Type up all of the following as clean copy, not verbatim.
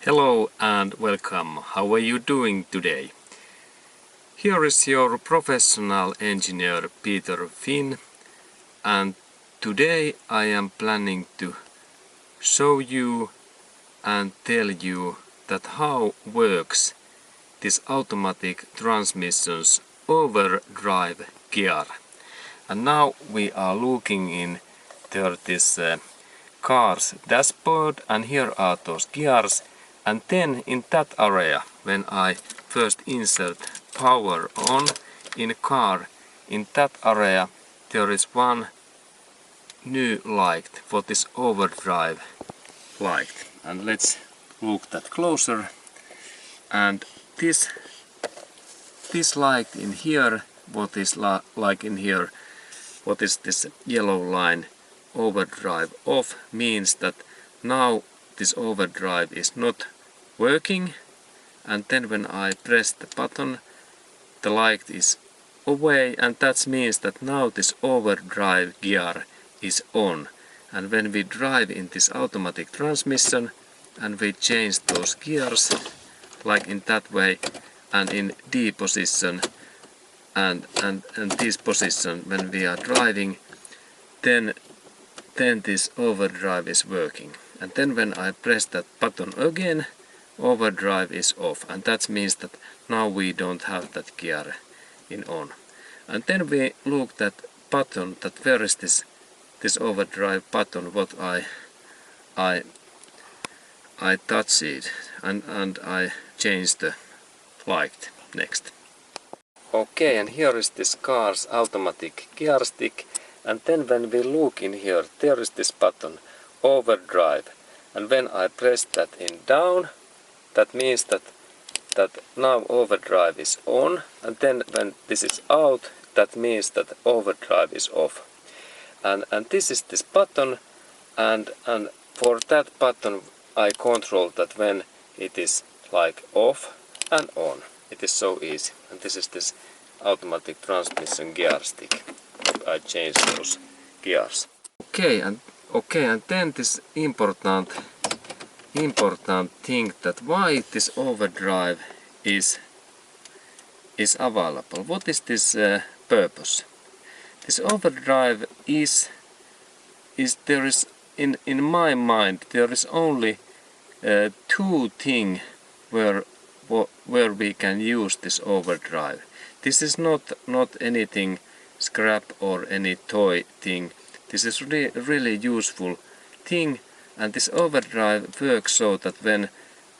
Hello and welcome. How are you doing today? Here is your professional engineer Peter Finn, and today I am planning to show you and tell you that how works this automatic transmission's overdrive gear. And now we are looking in this car's dashboard, and here are those gears. And then in that area, when I first insert power on in car, in that area there is one new light for this overdrive light. And let's look that closer. And this light in here, what is like in here, what is this yellow line overdrive off, means that now this overdrive is not working, and then when I press the button the light is away, and that means that now this overdrive gear is on. And when we drive in this automatic transmission and we change those gears like in that way, and in D position and this position when we are driving, then this overdrive is working. And then when I press that button again, overdrive is off, and that means that now we don't have that gear in on. And then we look that button, that where is this overdrive button, what I touch it and I change the light next. Okay, and here is this car's automatic gear stick, and then when we look in here, there is this button overdrive, and when I press that in down, that means that now overdrive is on, and then when this is out, that means that overdrive is off. And this is this button, and for that button I control that when it is like off and on. It is so easy. And this is this automatic transmission gear stick. I change those gears. Okay, and then this important thing, that why this overdrive is available. What is this purpose? This overdrive is there is in my mind there is only two things where we can use this overdrive. This is not anything scrap or any toy thing. This is really useful thing, and this overdrive works so that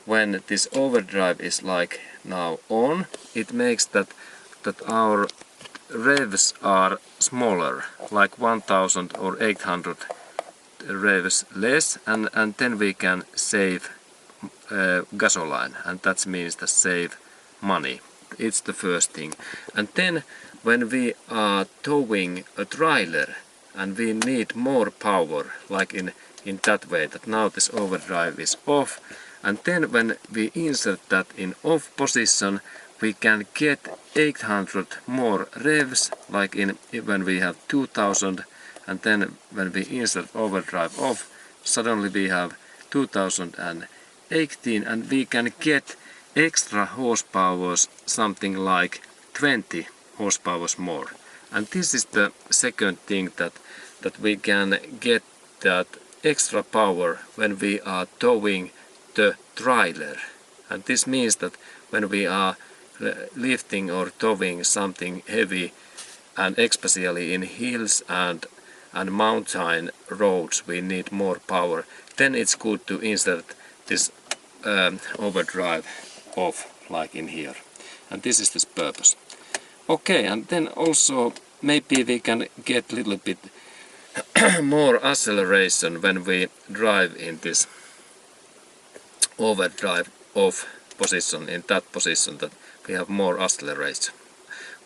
when this overdrive is like now on, it makes that our revs are smaller, like 1000 or 800 revs less, and then we can save gasoline, and that means that save money. It's the first thing. And then when we are towing a trailer and we need more power, like in that way, that now this overdrive is off, and then when we insert that in off position, we can get 800 more revs, like when we have 2000, and then when we insert overdrive off, suddenly we have 2018, and we can get extra horsepower, something like 20 horsepower more. And this is the second thing, that we can get that extra power when we are towing the trailer. And this means that when we are lifting or towing something heavy, and especially in hills and mountain roads, we need more power, then it's good to insert this overdrive off, like in here. And this is this purpose. Okay, and then also maybe we can get a little bit more acceleration when we drive in this overdrive off position, in that position, that we have more acceleration.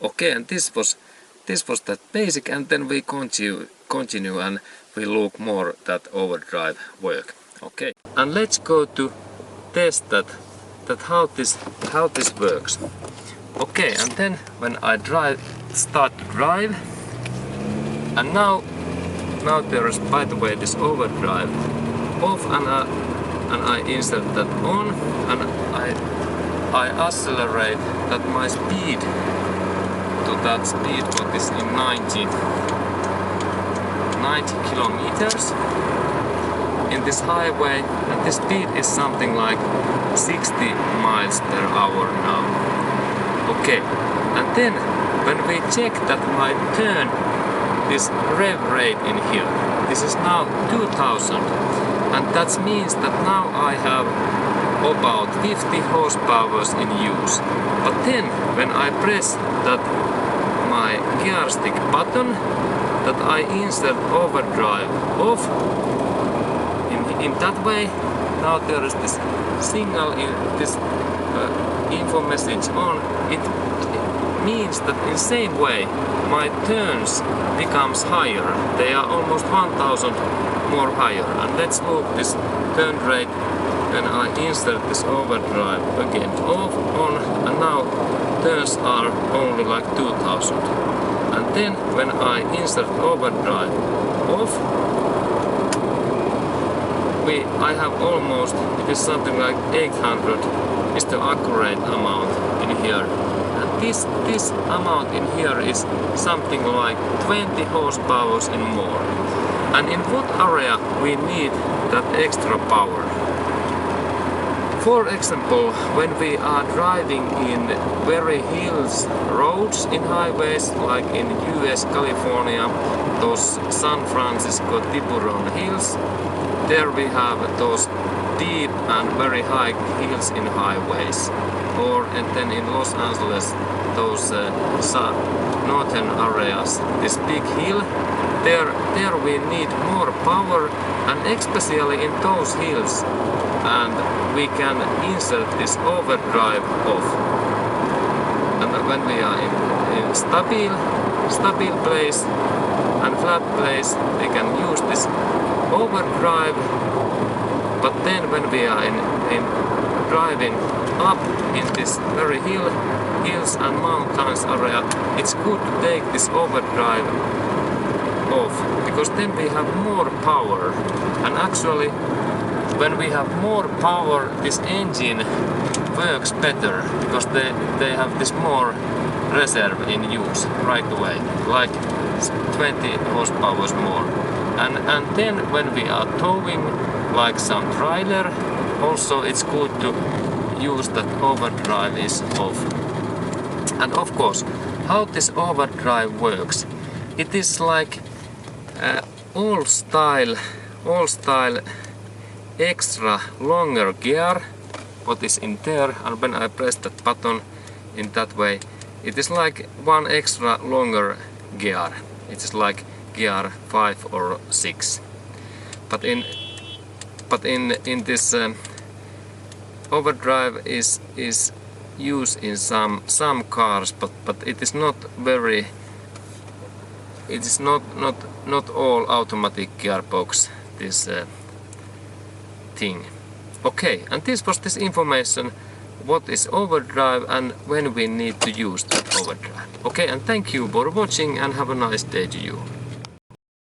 Okay, and this was that basic, and then we continue and we look more that overdrive work. Okay, and let's go to test that how this works. Okay, and then when I start to drive, and now there is, by the way, this overdrive off, and I insert that on, and I accelerate that my speed to that speed what is in 90 kilometers in this highway, and the speed is something like 60 miles per hour now. Okay, and then when we check that my turn, this rev rate in here, this is now 2000, and that means that now I have about 50 horsepower in use. But then when I press that my gear stick button, that I insert overdrive off, in that way now there is this signal in this info message on. It means that in same way my turns becomes higher. They are almost 1000 more higher. And let's look this turn rate when I insert this overdrive again off, on, and now turns are only like 2000. And then when I insert overdrive off, I have almost, it is something like 800 is the accurate amount in here. And this amount in here is something like 20 horsepower and more. And in what area we need that extra power? For example, when we are driving in very hills roads in highways, like in US, California, those San Francisco Tiburon hills, there we have those deep and very high hills in highways. And then in Los Angeles, those northern areas, this big hill, there we need more power, and especially in those hills, and we can insert this overdrive off. And when we are in stable place and flat place, we can use this overdrive. But then when we are in driving up in this very hills and mountains area, it's good to take this overdrive off, because then we have more power. And actually, when we have more power, this engine works better, because they have this more reserve in use right away, like 20 horsepower more. And then when we are towing, like some trailer, also it's good to use that overdrive is off. And of course, how this overdrive works, it is like all style extra longer gear what is in there, and when I press that button in that way, it is like one extra longer gear. It is like gear 5 or 6. But in this overdrive is used in some cars, but it is not very. It is not all automatic gearbox, this thing. Okay, and this was this information what is overdrive and when we need to use that overdrive. Okay, and thank you for watching, and have a nice day to you.